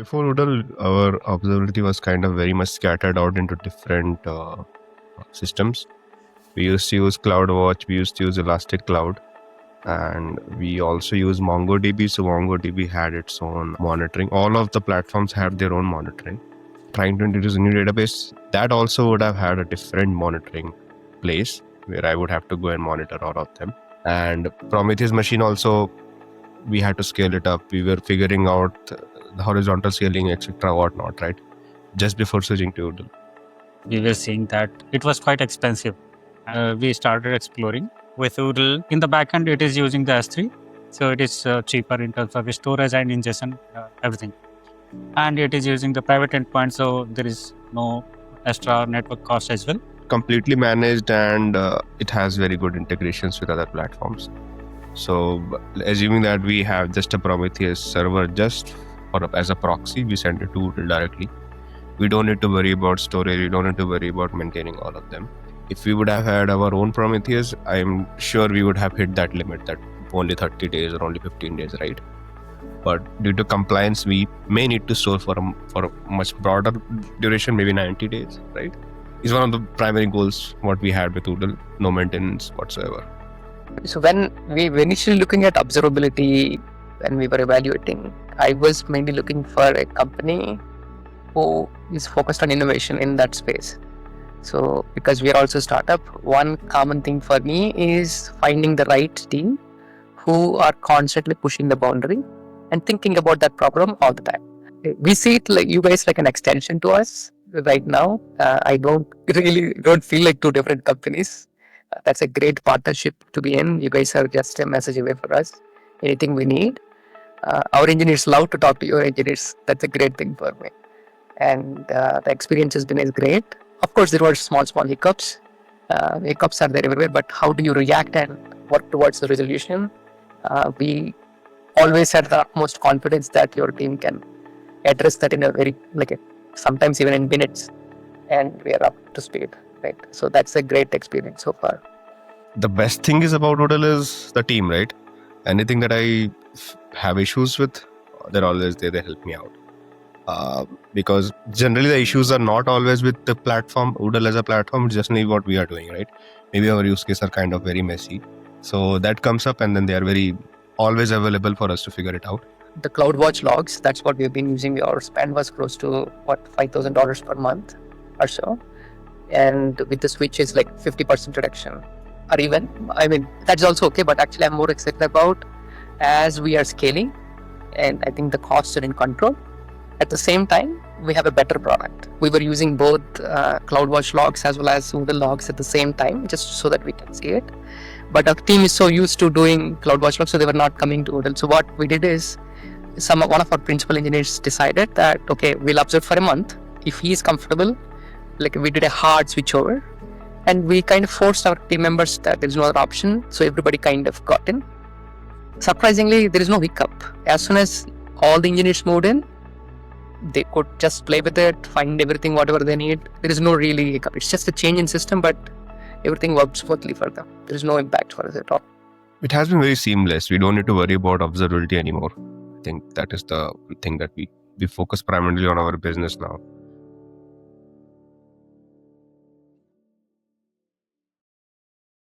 Before Oodle, our observability was kind of very much scattered out into different systems. We used to use CloudWatch, we used to use Elastic Cloud, and we also use MongoDB. So MongoDB had its own monitoring. All of the platforms have their own monitoring. Trying to introduce a new database, that also would have had a different monitoring place where I would have to go and monitor all of them. And Prometheus machine also, we had to scale it up. We were figuring out the horizontal scaling, etc., whatnot, right? Just before switching to Oodle. We were seeing that it was quite expensive. We started exploring with Oodle. In the backend, it is using the S3, so it is cheaper in terms of storage and ingestion, everything. And it is using the private endpoint, so there is no extra network cost as well. Completely managed, and it has very good integrations with other platforms. So assuming that we have just a Prometheus server just as a proxy, we send it to Oodle directly. We don't need to worry about storage. We don't need to worry about maintaining all of them. If we would have had our own Prometheus, I'm sure we would have hit that limit, that only 30 days or only 15 days, right? But due to compliance, we may need to store for a much broader duration, maybe 90 days, right? Is one of the primary goals what we had with Oodle, no maintenance whatsoever. So when we were initially looking at observability, when we were evaluating, I was mainly looking for a company who is focused on innovation in that space. So because we are also a startup, one common thing for me is finding the right team who are constantly pushing the boundary and thinking about that problem all the time. We see it like you guys like an extension to us right now. I don't feel like two different companies. That's a great partnership to be in. You guys are just a message away for us. Anything we need. Our engineers love to talk to your engineers. That's a great thing for me. And the experience has been great. Of course, there were small hiccups. Hiccups are there everywhere, but how do you react and work towards the resolution? We always had the utmost confidence that your team can address that in a very, sometimes even in minutes, and we are up to speed, right? So that's a great experience so far. The best thing is about Oodle is the team, right? Anything that I have issues with, they're always there, they help me out. Because generally the issues are not always with the platform, Oodle as a platform, it's just maybe what we are doing, right? Maybe our use cases are kind of very messy. So that comes up and then they are very always available for us to figure it out. The CloudWatch logs, that's what we've been using. Our spend was close to $5,000 per month or so. And with the switch is like 50% reduction or even, that's also okay, but actually I'm more excited about as we are scaling and I think the costs are in control. At the same time, we have a better product. We were using both CloudWatch logs as well as Oodle logs at the same time, just so that we can see it. But our team is so used to doing CloudWatch logs, so they were not coming to Oodle. So what we did is, one of our principal engineers decided that, okay, we'll observe for a month. If he is comfortable, we did a hard switchover. And we kind of forced our team members that there's no other option. So everybody kind of got in. Surprisingly, there is no hiccup. As soon as all the engineers moved in, they could just play with it, find everything, whatever they need. There is no really hiccup. It's just a change in system, but everything works smoothly for them. There is no impact for us at all. It has been very seamless. We don't need to worry about observability anymore. I think that is the thing that we focus primarily on our business now.